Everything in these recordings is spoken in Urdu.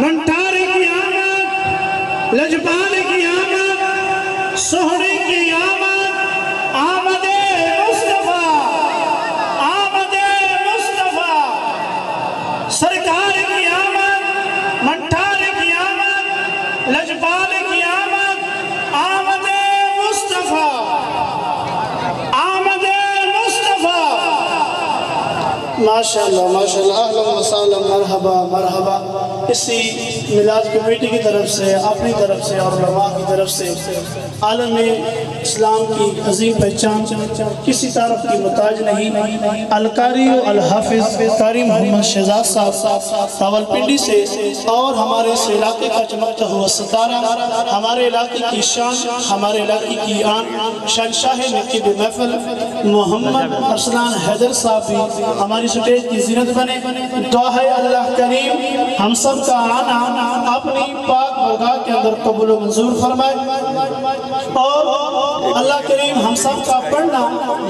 منٹارے کی آمد، لجپالے کی آمد، سہرے کی آمد، آمد مصطفیٰ، آمد مصطفیٰ، سرکار کی آمد، منٹارے کی آمد، لجپالے کی آمد، آمد مصطفیٰ، آمد مصطفیٰ۔ ماشاءاللہ ماشاءاللہ، اہلا و سہلا، مرحبا مرحبا۔ اسی میلاد کمیٹی کی طرف سے، اپنی طرف سے اور علماء کی طرف سے عالم اسلام کی عظیم پہچان کسی تعارف کی محتاج نہیں، القاری و الحافظ قاری محمد شہزاد صاحب راولپنڈی سے، اور ہمارے اس علاقے کا چمکتا ہوا ستارہ، ہمارے علاقے کی شان، ہمارے علاقے کی آن، شہنشاہ نقیب محفل محمد ارسلان حیدر صاحب بھی ہماری سٹیج کی زینت بنے۔ دعا ہے اللہ کریم ہم سب کا آنا اپنی پاک بارگاہ کے اندر قبول و منظور فرمائے، اور اللہ کریم ہم سب کا پڑھنا،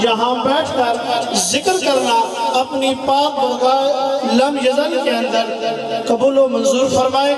یہاں بیٹھ کر ذکر کرنا اپنی پاک بارگاہ لم یزل کے اندر قبول و منظور فرمائے۔